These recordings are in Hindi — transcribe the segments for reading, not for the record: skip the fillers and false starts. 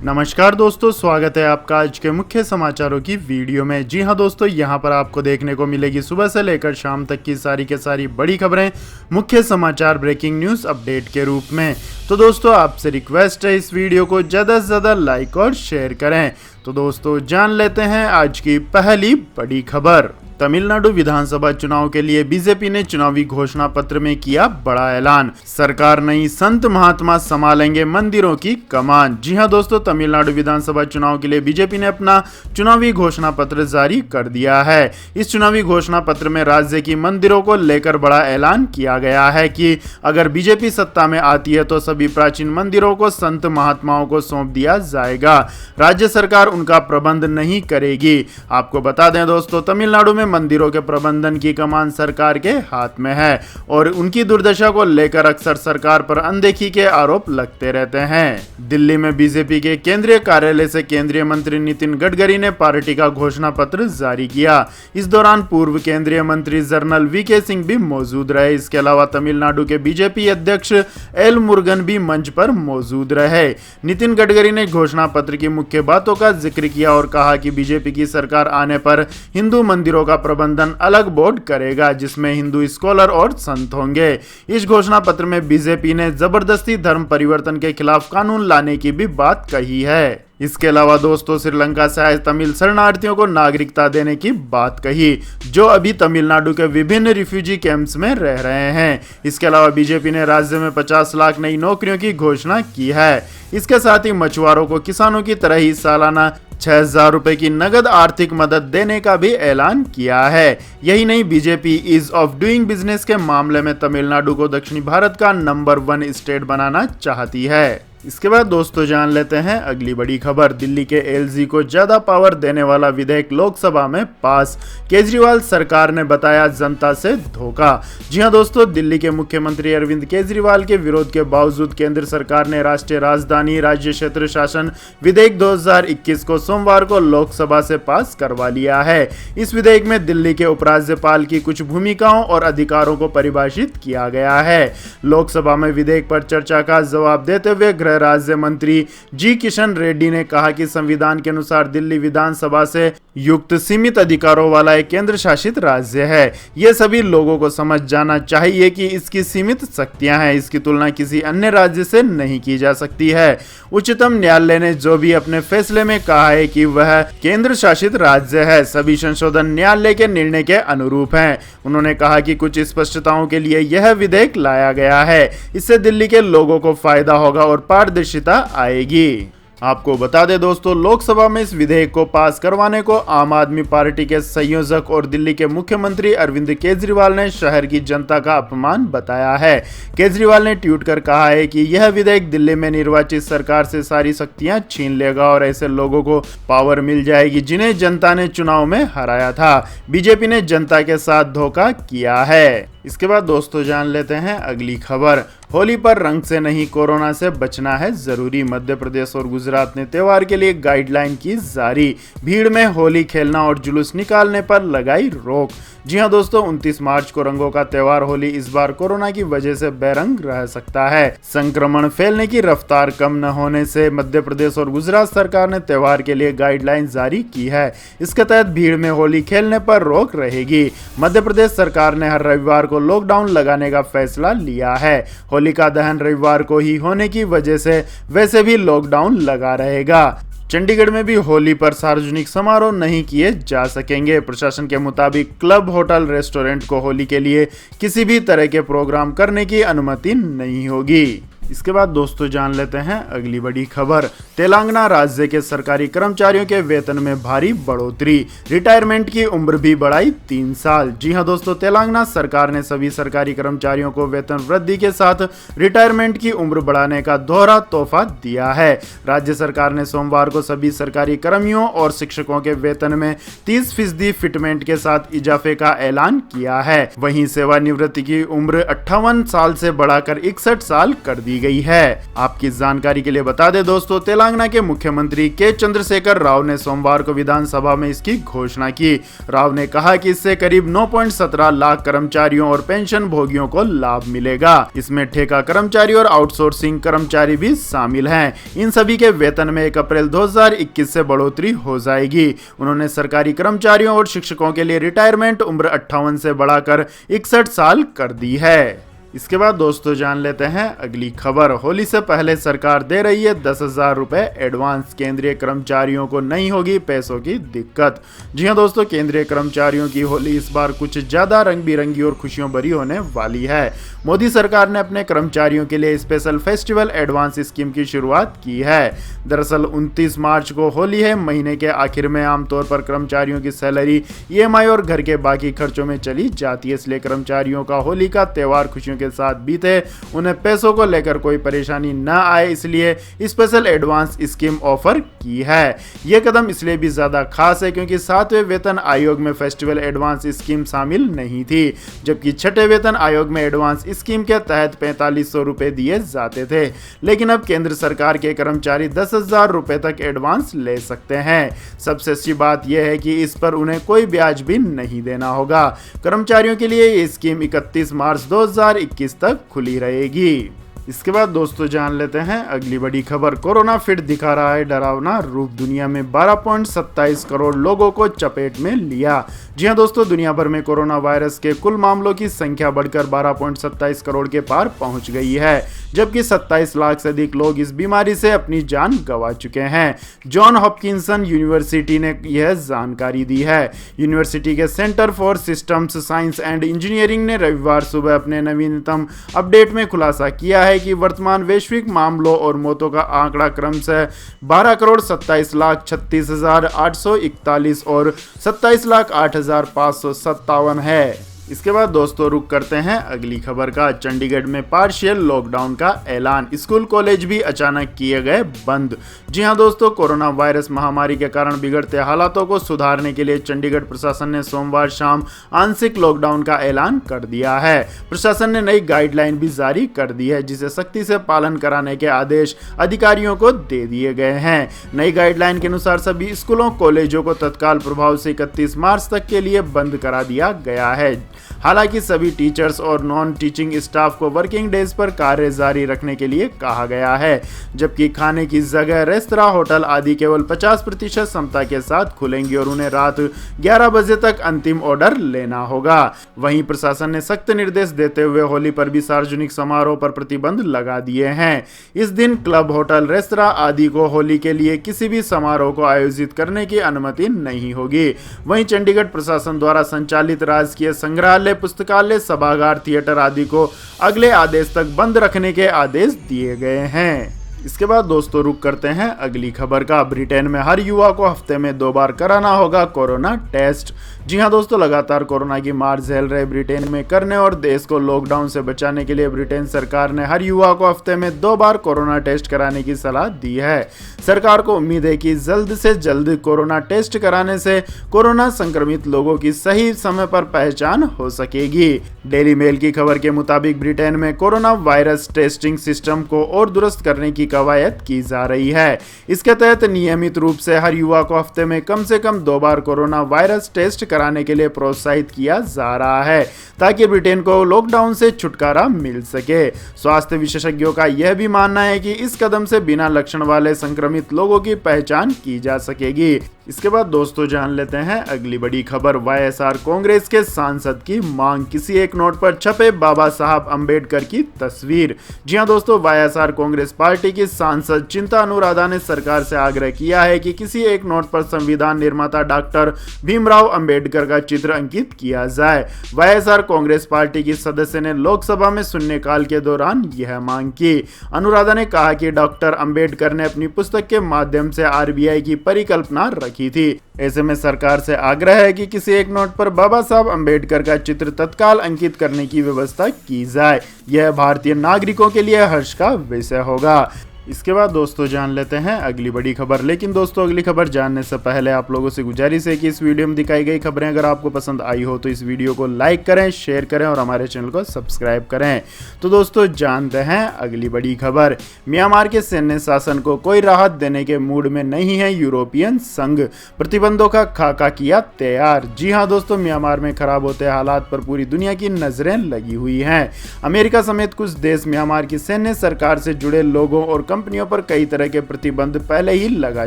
नमस्कार दोस्तों, स्वागत है आपका आज के मुख्य समाचारों की वीडियो में। जी हां दोस्तों, यहां पर आपको देखने को मिलेगी सुबह से लेकर शाम तक की सारी के सारी बड़ी खबरें, मुख्य समाचार, ब्रेकिंग न्यूज़ अपडेट के रूप में। तो दोस्तों आपसे रिक्वेस्ट है इस वीडियो को ज़्यादा से ज़्यादा लाइक और शेयर करें। तो दोस्तों जान लेते हैं आज की पहली बड़ी खबर। तमिलनाडु विधानसभा चुनाव के लिए बीजेपी ने चुनावी घोषणा पत्र में किया बड़ा ऐलान। सरकार नहीं, संत महात्मा संभालेंगे मंदिरों की कमान। जी हां दोस्तों, तमिलनाडु विधानसभा चुनाव के लिए बीजेपी ने अपना चुनावी घोषणा पत्र जारी कर दिया है। इस चुनावी घोषणा पत्र में राज्य की मंदिरों को लेकर बड़ा ऐलान किया गया है कि अगर बीजेपी सत्ता में आती है तो सभी प्राचीन मंदिरों को संत महात्माओं को सौंप दिया जाएगा। राज्य सरकार उनका प्रबंध नहीं करेगी। आपको बता दें दोस्तों, तमिलनाडु में मंदिरों के प्रबंधन की कमान सरकार के हाथ में है और उनकी दुर्दशा को लेकर अक्सर सरकार पर अनदेखी के आरोप लगते रहते हैं। दिल्ली में बीजेपी के केंद्रीय कार्यालय से केंद्रीय मंत्री नितिन गडकरी ने पार्टी का घोषणा पत्र जारी किया। इस दौरान पूर्व केंद्रीय मंत्री जनरल वीके सिंह भी मौजूद रहे। इसके अलावा तमिलनाडु के बीजेपी अध्यक्ष एल मुरुगन भी मंच पर मौजूद रहे। नितिन गडकरी ने घोषणा पत्र की मुख्य बातों का जिक्र किया और कहा कि बीजेपी की सरकार आने पर हिंदू मंदिरों का प्रबंधन अलग बोर्ड करेगा जिसमें हिंदू स्कॉलर और संत होंगे। इस घोषणा पत्र में बीजेपी ने जबरदस्ती धर्म परिवर्तन के खिलाफ कानून लाने की भी बात कही है। इसके अलावा दोस्तों श्रीलंका से आए तमिल शरणार्थियों को नागरिकता देने की बात कही जो अभी तमिलनाडु के विभिन्न रिफ्यूजी कैंप्स में रह रहे हैं। इसके अलावा बीजेपी ने राज्य में 50 लाख नई नौकरियों की घोषणा की है। इसके साथ ही मछुआरों को किसानों की तरह ही सालाना 6,000 रुपए की नगद आर्थिक मदद देने का भी ऐलान किया है। यही नहीं, BJP ease of doing business के मामले में तमिलनाडु को दक्षिणी भारत का नंबर 1 स्टेट बनाना चाहती है। इसके बाद दोस्तों जान लेते हैं अगली बड़ी खबर। दिल्ली के एलजी को ज्यादा पावर देने वाला विधेयक लोकसभा में पास, केजरीवाल सरकार ने बताया जनता से धोखा। जी हां दोस्तों, दिल्ली के मुख्यमंत्री अरविंद केजरीवाल के विरोध के बावजूद केंद्र सरकार ने राष्ट्रीय राजधानी राज्य क्षेत्र शासन विधेयक 2021 को सोमवार को लोकसभा से पास करवा लिया है। इस विधेयक में दिल्ली के उपराज्यपाल की कुछ भूमिकाओं और अधिकारों को परिभाषित किया गया है। लोकसभा में विधेयक पर चर्चा का जवाब देते हुए राज्य मंत्री जी किशन रेड्डी ने कहा कि संविधान के अनुसार दिल्ली विधानसभा से युक्त सीमित अधिकारों वाला एक केंद्र शासित राज्य है। यह सभी लोगों को समझ जाना चाहिए कि इसकी सीमित शक्तियां हैं। इसकी तुलना किसी अन्य राज्य से नहीं की जा सकती है। उच्चतम न्यायालय ने जो भी अपने फैसले में कहा है कि वह केंद्र शासित राज्य है, सभी संशोधन न्यायालय के निर्णय के अनुरूप हैं। उन्होंने कहा कि कुछ स्पष्टताओं के लिए यह विधेयक लाया गया है। इससे दिल्ली के लोगों को फायदा होगा और पारदर्शिता आएगी। आपको बता दें दोस्तों, लोकसभा में इस विधेयक को पास करवाने को आम आदमी पार्टी के संयोजक और दिल्ली के मुख्यमंत्री अरविंद केजरीवाल ने शहर की जनता का अपमान बताया है। केजरीवाल ने ट्वीट कर कहा है कि यह विधेयक दिल्ली में निर्वाचित सरकार से सारी शक्तियां छीन लेगा और ऐसे लोगों को पावर मिल जाएगी जिन्हें जनता ने चुनाव में हराया था। बीजेपी ने जनता के साथ धोखा किया है। इसके बाद दोस्तों जान लेते हैं अगली खबर। होली पर रंग से नहीं, कोरोना से बचना है जरूरी। मध्य प्रदेश और गुजरात ने त्योहार के लिए गाइडलाइन की जारी। भीड़ में होली खेलना और जुलूस निकालने पर लगाई रोक। जी हां दोस्तों, 29 मार्च को रंगों का त्योहार होली इस बार कोरोना की वजह से बेरंग रह सकता है। संक्रमण फैलने की रफ्तार कम न होने से मध्य प्रदेश और गुजरात सरकार ने त्योहार के लिए गाइडलाइन जारी की है। इसके तहत भीड़ में होली खेलने पर रोक रहेगी। मध्य प्रदेश सरकार ने हर रविवार को लॉकडाउन लगाने का फैसला लिया है। होलिका दहन रविवार को ही होने की वजह से वैसे भी लॉकडाउन लगा रहेगा। चंडीगढ़ में भी होली पर सार्वजनिक समारोह नहीं किए जा सकेंगे। प्रशासन के मुताबिक क्लब, होटल, रेस्टोरेंट को होली के लिए किसी भी तरह के प्रोग्राम करने की अनुमति नहीं होगी। इसके बाद दोस्तों जान लेते हैं अगली बड़ी खबर। तेलंगाना राज्य के सरकारी कर्मचारियों के वेतन में भारी बढ़ोतरी, रिटायरमेंट की उम्र भी बढ़ाई 3 साल। जी हां दोस्तों, तेलंगाना सरकार ने सभी सरकारी कर्मचारियों को वेतन वृद्धि के साथ रिटायरमेंट की उम्र बढ़ाने का दोहरा तोहफा दिया है। राज्य सरकार ने सोमवार को सभी सरकारी कर्मियों और शिक्षकों के वेतन में 30% फिटमेंट के साथ इजाफे का ऐलान किया है। वहीं सेवानिवृत्ति की उम्र 58 साल से बढ़ाकर 61 साल कर दी गई है। आपकी जानकारी के लिए बता दें दोस्तों, तेलंगाना के मुख्यमंत्री के चंद्रशेखर राव ने सोमवार को विधानसभा में इसकी घोषणा की। राव ने कहा कि इससे करीब 9.17 लाख कर्मचारियों और पेंशन भोगियों को लाभ मिलेगा। इसमें ठेका कर्मचारी और आउटसोर्सिंग कर्मचारी भी शामिल हैं। इन सभी के वेतन में 1 अप्रैल 2021 से बढ़ोतरी हो जाएगी। उन्होंने सरकारी कर्मचारियों और शिक्षकों के लिए रिटायरमेंट उम्र 58 से बढ़ाकर 61 साल कर दी है। इसके बाद दोस्तों जान लेते हैं अगली खबर। होली से पहले सरकार दे रही है 10,000 रुपए एडवांस। केंद्रीय कर्मचारियों को नहीं होगी पैसों की दिक्कत। जी हां दोस्तों, केंद्रीय कर्मचारियों की होली इस बार कुछ ज्यादा रंग बिरंगी और खुशियों भरी होने वाली है। मोदी सरकार ने अपने कर्मचारियों के लिए स्पेशल फेस्टिवल एडवांस स्कीम की शुरुआत की है। दरअसल 29 मार्च को होली है। महीने के आखिर में आमतौर पर कर्मचारियों की सैलरी, EMI और घर के बाकी खर्चों में चली जाती है। इसलिए कर्मचारियों का होली का त्योहार खुशियों के साथ बीते, उन्हें पैसों को लेकर कोई परेशानी न आए, इसलिए स्पेशल एडवांस स्कीम ऑफर की है। यह कदम इसलिए भी ज्यादा खास है क्योंकि 7वें वेतन आयोग में फेस्टिवल एडवांस स्कीम शामिल नहीं थी, जबकि 6ठे वेतन आयोग में एडवांस स्कीम के तहत 4500 रुपए दिए जाते थे। लेकिन अब केंद्र सरकार के कर्मचारी 10,000 रुपए तक एडवांस ले सकते हैं। सबसे अच्छी बात यह है कि इस पर उन्हें कोई ब्याज भी नहीं देना होगा। कर्मचारियों के लिए ये स्कीम 31 मार्च 2021 तक खुली रहेगी। इसके बाद दोस्तों जान लेते हैं अगली बड़ी खबर। कोरोना फिर दिखा रहा है डरावना रूप। दुनिया में 12.27 करोड़ लोगों को चपेट में लिया। जी हां दोस्तों, दुनिया भर में कोरोना वायरस के कुल मामलों की संख्या बढ़कर 12.27 करोड़ के पार पहुंच गई है, जबकि 27 लाख से अधिक लोग इस बीमारी से अपनी जान गंवा चुके हैं। जॉन हॉपकिंसन यूनिवर्सिटी ने यह जानकारी दी है। यूनिवर्सिटी के centre for systems science and engineering ने रविवार सुबह अपने नवीनतम अपडेट में खुलासा किया है कि वर्तमान वैश्विक मामलों और मौतों का आंकड़ा क्रमशः 12,27,36,841 और 27,08,557 है। इसके बाद दोस्तों रुक करते हैं अगली खबर का। चंडीगढ़ में पार्शियल लॉकडाउन का ऐलान। स्कूल कॉलेज भी अचानक किए गए बंद। जी हां दोस्तों, कोरोना वायरस महामारी के कारण बिगड़ते हालातों को सुधारने के लिए चंडीगढ़ प्रशासन ने सोमवार शाम आंशिक लॉकडाउन का ऐलान कर दिया है। प्रशासन ने नई गाइडलाइन भी जारी कर दी है, जिसे सख्ती से पालन कराने के आदेश अधिकारियों को दे दिए गए हैं। नई गाइडलाइन के अनुसार सभी स्कूलों कॉलेजों को तत्काल प्रभाव से 31 मार्च तक के लिए बंद करा दिया गया है। हालांकि सभी टीचर्स और नॉन टीचिंग स्टाफ को वर्किंग डेज पर कार्य जारी रखने के लिए कहा गया है, जबकि खाने की जगह रेस्तरां, होटल आदि केवल 50% क्षमता के साथ खुलेंगी और उन्हें रात 11 बजे तक अंतिम ऑर्डर लेना होगा। वहीं प्रशासन ने सख्त निर्देश देते हुए होली पर भी सार्वजनिक समारोह पर प्रतिबंध लगा दिए हैं। इस दिन क्लब, होटल, रेस्तरां आदि को होली के लिए किसी भी समारोह को आयोजित करने की अनुमति नहीं होगी। वहीं चंडीगढ़ प्रशासन द्वारा संचालित राजकीय संग्रहालय, पुस्तकालय, सभागार, थिएटर आदि को अगले आदेश तक बंद रखने के आदेश दिए गए हैं। इसके बाद दोस्तों रुक करते हैं अगली खबर का। ब्रिटेन में हर युवा को हफ्ते में 2 बार कराना होगा कोरोना टेस्ट। जी हां दोस्तों, लगातार कोरोना की मार झेल रहे ब्रिटेन में करने और देश को लॉकडाउन से बचाने के लिए ब्रिटेन सरकार ने हर युवा को हफ्ते में 2 बार कोरोना टेस्ट कराने की सलाह दी है। सरकार को उम्मीद है कि जल्द से जल्द कोरोना टेस्ट कराने से कोरोना संक्रमित लोगों की सही समय पर पहचान हो सकेगी। डेली मेल की खबर के मुताबिक ब्रिटेन में कोरोना वायरस टेस्टिंग सिस्टम को और दुरुस्त करने की कवायद की जा रही है। इसके तहत नियमित रूप से हर युवा को हफ्ते में कम से कम 2 बार कोरोना वायरस टेस्ट कराने के लिए प्रोत्साहित किया जा रहा है, ताकि ब्रिटेन को लॉकडाउन से छुटकारा मिल सके। स्वास्थ्य विशेषज्ञों का यह भी मानना है कि इस कदम से बिना लक्षण वाले संक्रमित लोगों की पहचान की जा सकेगी। इसके बाद दोस्तों जान लेते हैं अगली बड़ी खबर। YSR कांग्रेस के सांसद की मांग। किसी एक नोट पर छपे बाबा साहब अंबेडकर की तस्वीर। जी हां दोस्तों, YSR कांग्रेस पार्टी की सांसद चिंता अनुराधा ने सरकार से आग्रह किया है कि किसी एक नोट पर संविधान निर्माता डॉक्टर भीमराव अंबेडकर का चित्र अंकित किया जाए। YSR कांग्रेस पार्टी की सदस्य ने लोकसभा में शून्यकाल के दौरान यह मांग की। अनुराधा ने कहा कि डॉक्टर अंबेडकर ने अपनी पुस्तक के माध्यम से RBI की परिकल्पना की थी। ऐसे में सरकार से आग्रह है कि किसी एक नोट पर बाबा साहब अंबेडकर का चित्र तत्काल अंकित करने की व्यवस्था की जाए। यह भारतीय नागरिकों के लिए हर्ष का विषय होगा। इसके बाद दोस्तों जान लेते हैं अगली बड़ी खबर। लेकिन दोस्तों अगली खबर जानने से पहले आप लोगों से गुजारिश है कि इस वीडियो में दिखाई गई खबरें अगर आपको पसंद आई हो तो इस वीडियो को लाइक करें, शेयर करें और हमारे चैनल को सब्सक्राइब करें। तो दोस्तों जानते हैं अगली बड़ी खबर। म्यांमार के सैन्य शासन को कोई राहत देने के मूड में नहीं है यूरोपियन संघ, प्रतिबंधों का खाका किया तैयार। जी हाँ दोस्तों, म्यांमार में खराब होते हालात पर पूरी दुनिया की नजरें लगी हुई हैं। अमेरिका समेत कुछ देश म्यांमार की सैन्य सरकार से जुड़े लोगों और कंपनियों पर कई तरह के प्रतिबंध पहले ही लगा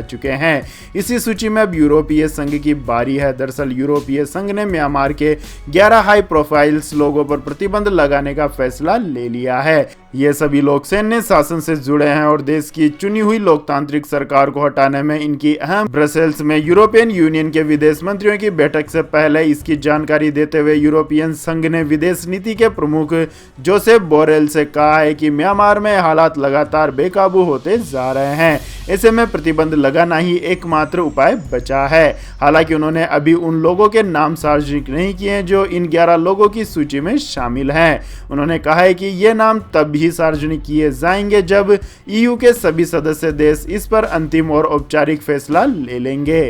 चुके हैं। इसी सूची में अब यूरोपीय संघ की बारी है। दरअसल यूरोपीय संघ ने म्यांमार के 11 हाई प्रोफाइल्स लोगों पर प्रतिबंध लगाने का फैसला ले लिया है। ये सभी लोग सैन्य शासन से जुड़े हैं और देश की चुनी हुई लोकतांत्रिक सरकार को हटाने में इनकी अहम। ब्रसेल्स में यूरोपियन यूनियन के विदेश मंत्रियों की बैठक से पहले इसकी जानकारी देते हुए यूरोपियन संघ ने विदेश नीति के प्रमुख जोसेफ बोरेल से कहा है कि म्यांमार में हालात लगातार बेकाबू होते जा रहे हैं। ऐसे में प्रतिबंध लगाना ही एकमात्र उपाय बचा है। हालांकि उन्होंने अभी उन लोगों के नाम सार्वजनिक नहीं किए हैं जो इन 11 लोगों की सूची में शामिल हैं। उन्होंने कहा है कि ये नाम तब भी सार्वजनिक किए जाएंगे जब ईयू के सभी सदस्य देश इस पर अंतिम और औपचारिक फैसला ले लेंगे।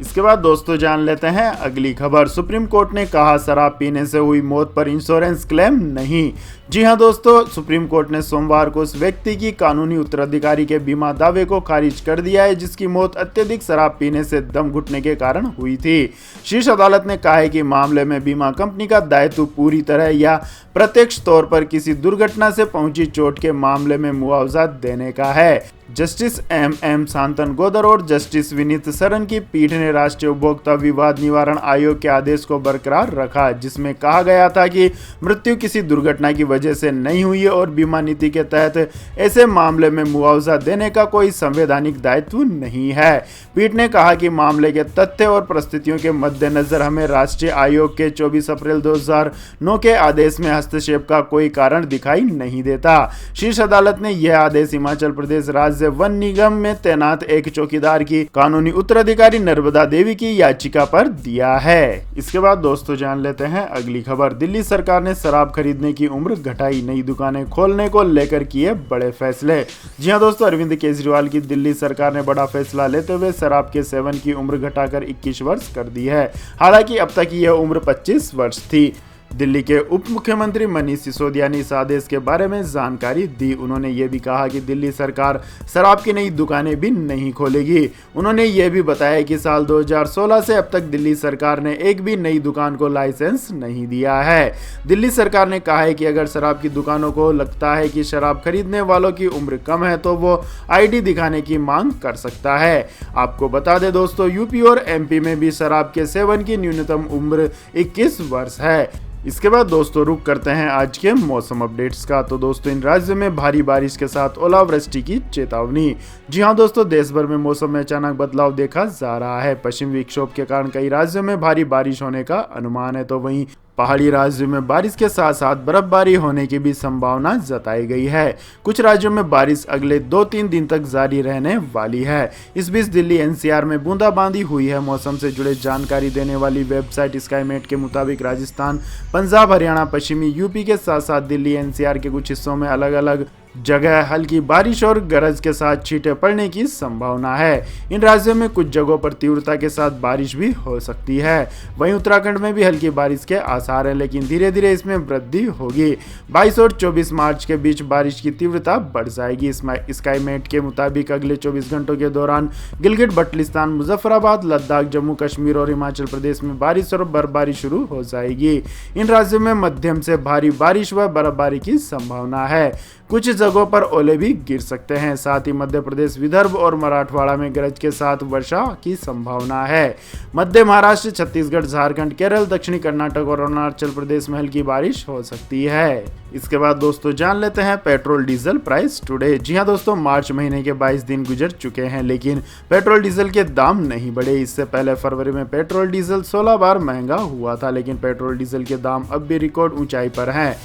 इसके बाद दोस्तों जान लेते हैं अगली खबर। सुप्रीम कोर्ट ने कहा शराब पीने से हुई मौत पर इंश्योरेंस क्लेम नहीं। जी हां दोस्तों, सुप्रीम कोर्ट ने सोमवार को उस व्यक्ति की कानूनी उत्तराधिकारी के बीमा दावे को खारिज कर दिया है जिसकी मौत अत्यधिक शराब पीने से दम घुटने के कारण हुई थी। शीर्ष अदालत ने कहा है कि मामले में बीमा कंपनी का दायित्व पूरी तरह या प्रत्यक्ष तौर पर किसी दुर्घटना से पहुंची चोट के मामले में मुआवजा देने का है। जस्टिस एम शांतनगोदर और जस्टिस विनीत सरन की पीठ ने राष्ट्रीय उपभोक्ता विवाद निवारण आयोग के आदेश को बरकरार रखा जिसमें कहा गया था कि मृत्यु किसी दुर्घटना की वजह से नहीं हुई है और बीमा नीति के तहत ऐसे मामले में मुआवजा देने का कोई संवैधानिक दायित्व नहीं है। पीठ ने कहा कि मामले के तथ्य और परिस्थितियों के मद्देनजर हमें राष्ट्रीय आयोग के 24 अप्रैल 2009 के आदेश में हस्तक्षेप का कोई कारण दिखाई नहीं देता। शीर्ष अदालत ने यह आदेश हिमाचल प्रदेश राज्य वन निगम में तैनात एक चौकीदार की कानूनी उत्तराधिकारी नर्मदा देवी की याचिका पर दिया है। इसके बाद दोस्तों जान लेते हैं अगली खबर। दिल्ली सरकार ने शराब खरीदने की उम्र घटाई, नई दुकानें खोलने को लेकर किए बड़े फैसले। जी हां दोस्तों, अरविंद केजरीवाल की दिल्ली सरकार ने बड़ा फैसला लेते हुए शराब के सेवन की उम्र घटाकर 21 वर्ष कर दी है। हालांकि अब तक यह उम्र 25 वर्ष थी। दिल्ली के उप मुख्यमंत्री मनीष सिसोदिया ने इस आदेश के बारे में जानकारी दी। उन्होंने ये भी कहा कि दिल्ली सरकार शराब की नई दुकानें भी नहीं खोलेगी। उन्होंने ये भी बताया कि साल 2016 से अब तक दिल्ली सरकार ने एक भी नई दुकान को लाइसेंस नहीं दिया है। दिल्ली सरकार ने कहा है कि अगर शराब की दुकानों को लगता है कि शराब खरीदने वालों की उम्र कम है तो वो ID दिखाने की मांग कर सकता है। आपको बता दें दोस्तों, यूपी और MP में भी शराब के सेवन की न्यूनतम उम्र 21 वर्ष है। इसके बाद दोस्तों रुक करते हैं आज के मौसम अपडेट्स का। तो दोस्तों इन राज्यों में भारी बारिश के साथ ओलावृष्टि की चेतावनी। जी हां दोस्तों, देश भर में मौसम में अचानक बदलाव देखा जा रहा है। पश्चिमी विक्षोभ के कारण कई राज्यों में भारी बारिश होने का अनुमान है तो वहीं पहाड़ी राज्यों में बारिश के साथ साथ बर्फबारी होने की भी संभावना जताई गई है। कुछ राज्यों में बारिश अगले 2-3 दिन तक जारी रहने वाली है। इस बीच दिल्ली NCR में बूंदाबांदी हुई है। मौसम से जुड़े जानकारी देने वाली वेबसाइट स्काईमेट के मुताबिक राजस्थान, पंजाब, हरियाणा, पश्चिमी UP के साथ साथ दिल्ली NCR के कुछ हिस्सों में अलग अलग जगह हल्की बारिश और गरज के साथ छींटे पड़ने की संभावना है। इन राज्यों में कुछ जगहों पर तीव्रता के साथ बारिश भी हो सकती है। वहीं उत्तराखंड में भी हल्की बारिश के आसार हैं, लेकिन धीरे धीरे इसमें वृद्धि होगी। 22 और 24 मार्च के बीच बारिश की तीव्रता बढ़ जाएगी। स्काईमेट के मुताबिक अगले 24 घंटों के दौरान गिलगित बल्टिस्तान, मुजफ्फराबाद, लद्दाख, जम्मू कश्मीर और हिमाचल प्रदेश में बारिश और बर्फबारी शुरू हो जाएगी। इन राज्यों में मध्यम से भारी बारिश व बर्फबारी की संभावना है। कुछ जगहों पर ओले भी गिर सकते हैं। साथ ही मध्य प्रदेश, विदर्भ और मराठवाड़ा में गरज के साथ वर्षा की संभावना है। मध्य महाराष्ट्र, छत्तीसगढ़, झारखंड, केरल, दक्षिणी कर्नाटक और अरुणाचल प्रदेश में हल्की बारिश हो सकती है। इसके बाद दोस्तों जान लेते हैं पेट्रोल डीजल प्राइस टुडे। जी हां दोस्तों, मार्च महीने के 22 दिन गुजर चुके हैं लेकिन पेट्रोल डीजल के दाम नहीं बढ़े। इससे पहले फरवरी में पेट्रोल डीजल 16 बार महंगा हुआ था, लेकिन पेट्रोल डीजल के दाम अब भी रिकॉर्ड ऊंचाई पर हैं।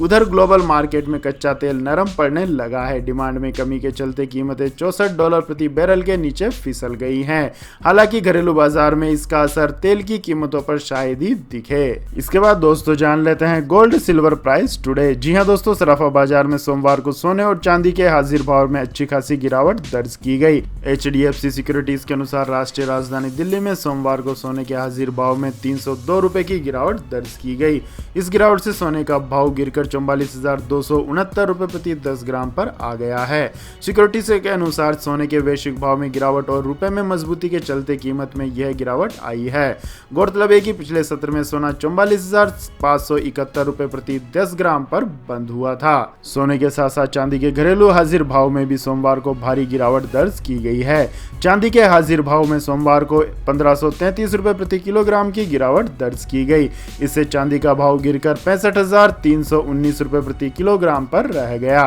उधर ग्लोबल मार्केट में कच्चा तेल नरम पड़ने लगा है। डिमांड में कमी के चलते कीमतें $64 प्रति बैरल के नीचे फिसल गई हैं। हालांकि घरेलू बाजार में इसका असर तेल की कीमतों पर शायद ही दिखे। इसके बाद दोस्तों जान लेते हैं गोल्ड सिल्वर प्राइस टुडे। जी हां दोस्तों, सराफा बाजार में सोमवार को सोने और चांदी के हाजिर भाव में अच्छी खासी गिरावट दर्ज की गई। HDFC सिक्योरिटीज के अनुसार राष्ट्रीय राजधानी दिल्ली में सोमवार को सोने के हाजिर भाव में 302 रुपए की गिरावट दर्ज की गई। इस गिरावट से सोने का भाव गिरकर 44,269 रुपए प्रति 10 ग्राम पर आ गया है। सिक्योरिटी से के अनुसार सोने के वैश्विक भाव में गिरावट और रुपए में मजबूती के चलते कीमत में यह गिरावट आई है। गौरतलब है कि पिछले सत्र में सोना 44,571 रुपए प्रति 10 ग्राम पर बंद हुआ था। सोने के साथ साथ चांदी के घरेलू हाजिर भाव में भी सोमवार को भारी गिरावट दर्ज की गई है। चांदी के हाजिर भाव में सोमवार को 1533 रुपए प्रति किलोग्राम की गिरावट दर्ज की गई। इससे चांदी का भाव गिरकर 65,319 रुपए प्रति किलोग्राम पर रह गया।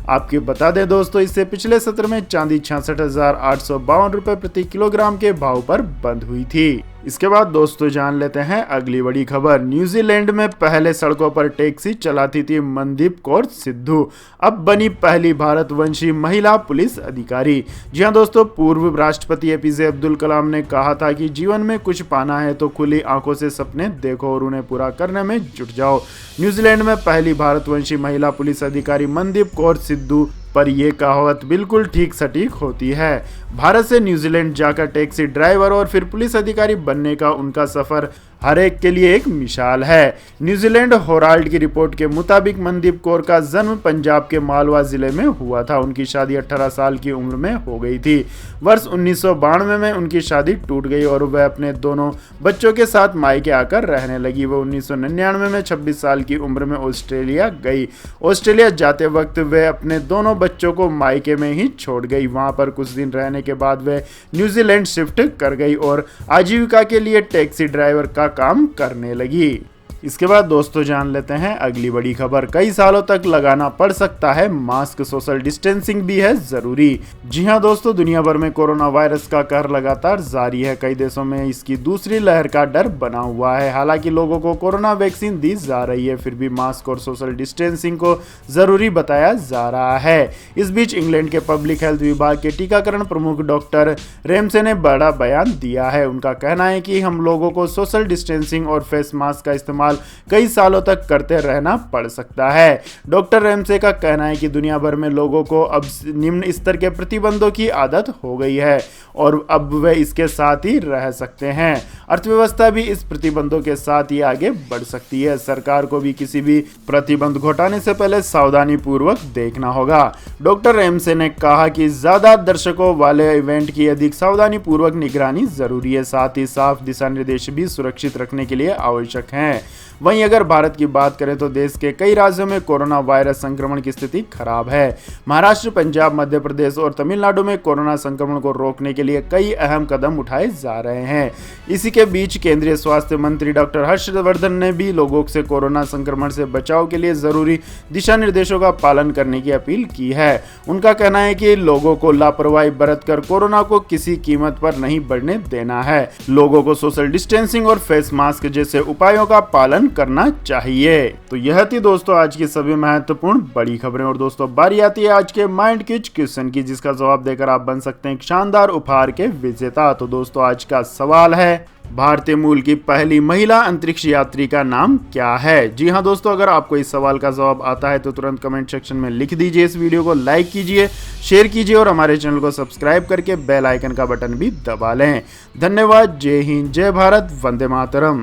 आपको बता दें दोस्तों, इससे पिछले सत्र में चांदी 66,852 रुपए प्रति किलोग्राम के भाव पर बंद हुई थी। इसके बाद दोस्तों जान लेते हैं अगली बड़ी खबर। न्यूजीलैंड में पहले सड़कों पर टैक्सी चलाती थी मनदीप कौर सिद्धू, अब बनी पहली भारतवंशी महिला पुलिस अधिकारी। जी हां दोस्तों, पूर्व राष्ट्रपति APJ अब्दुल कलाम ने कहा था कि जीवन में कुछ पाना है तो खुली आंखों से सपने देखो और उन्हें पूरा करने में जुट जाओ। न्यूजीलैंड में पहली भारतवंशी महिला पुलिस अधिकारी मनदीप कौर सिद्धू पर यह कहावत बिल्कुल ठीक सटीक होती है। भारत से न्यूजीलैंड जाकर टैक्सी ड्राइवर और फिर पुलिस अधिकारी बनने का उनका सफर हर एक के लिए एक मिसाल है। न्यूजीलैंड हेराल्ड की रिपोर्ट के मुताबिक मनदीप कौर का जन्म पंजाब के मालवा जिले में हुआ था। उनकी शादी 18 साल की उम्र में हो गई थी। वर्ष 1992 में उनकी शादी टूट गई और वह अपने दोनों बच्चों के साथ मायके आकर रहने लगी। वह 1999 में 26 साल की उम्र में ऑस्ट्रेलिया गई। ऑस्ट्रेलिया जाते वक्त वह अपने दोनों बच्चों को मायके में ही छोड़ गई। वहां पर कुछ दिन रहने के बाद वह न्यूजीलैंड शिफ्ट कर गई और आजीविका के लिए टैक्सी ड्राइवर का काम करने लगी। इसके बाद दोस्तों जान लेते हैं अगली बड़ी खबर। कई सालों तक लगाना पड़ सकता है मास्क, सोशल डिस्टेंसिंग भी है जरूरी। जी हां दोस्तों, दुनिया भर में कोरोना वायरस का कहर लगातार जारी है। कई देशों में इसकी दूसरी लहर का डर बना हुआ है। हालांकि लोगों को कोरोना वैक्सीन दी जा रही है, फिर भी मास्क और सोशल डिस्टेंसिंग को जरूरी बताया जा रहा है। इस बीच इंग्लैंड के पब्लिक हेल्थ विभाग के टीकाकरण प्रमुख डॉक्टर रेमसे ने बड़ा बयान दिया है। उनका कहना है कि हम लोगों को सोशल डिस्टेंसिंग और फेस मास्क का इस्तेमाल कई सालों तक करते रहना पड़ सकता है। डॉक्टर रेमसे का कहना है कि दुनिया भर में लोगों को अब निम्न स्तर के प्रतिबंधों की आदत हो गई है और अब वे इसके साथ ही रह सकते हैं। अर्थव्यवस्था भी इस प्रतिबंधों के साथ ही आगे बढ़ सकती है। सरकार को भी किसी भी प्रतिबंध घटाने से पहले सावधानी पूर्वक देखना होगा। डॉक्टर रेमसे ने कहा कि ज्यादा दर्शकों वाले इवेंट की अधिक सावधानी पूर्वक निगरानी जरूरी है। साथ ही साफ दिशा निर्देश भी सुरक्षित रखने के लिए आवश्यक हैं। वहीं अगर भारत की बात करें तो देश के कई राज्यों में कोरोना वायरस संक्रमण की स्थिति खराब है। महाराष्ट्र, पंजाब, मध्य प्रदेश और तमिलनाडु में कोरोना संक्रमण को रोकने के लिए कई अहम कदम उठाए जा रहे हैं। इसी के बीच केंद्रीय स्वास्थ्य मंत्री डॉक्टर हर्षवर्धन ने भी लोगों से कोरोना संक्रमण से बचाव के लिए जरूरी दिशा निर्देशों का पालन करने की अपील की है। उनका कहना है कि लोगों को लापरवाही बरतकर कोरोना को किसी कीमत पर नहीं बढ़ने देना है। लोगों को सोशल डिस्टेंसिंग और फेस मास्क जैसे उपायों का पालन करना चाहिए। तो यह थी दोस्तों आज की सभी महत्वपूर्ण बड़ी खबरें। और दोस्तों बारी आती है आज के माइंड किच क्वेश्चन की, जिसका जवाब देकर आप बन सकते हैं एक शानदार उपहार के विजेता। तो दोस्तों आज का सवाल है, भारतीय मूल की पहली महिला अंतरिक्ष यात्री का नाम क्या है? जी हां दोस्तों, अगर आपको इस सवाल का जवाब आता है तो तुरंत कमेंट सेक्शन में लिख दीजिए। इस वीडियो को लाइक कीजिए, शेयर कीजिए और हमारे चैनल को सब्सक्राइब करके बेल आइकन का बटन भी दबा लें। धन्यवाद। जय हिंद, जय भारत, वंदे मातरम।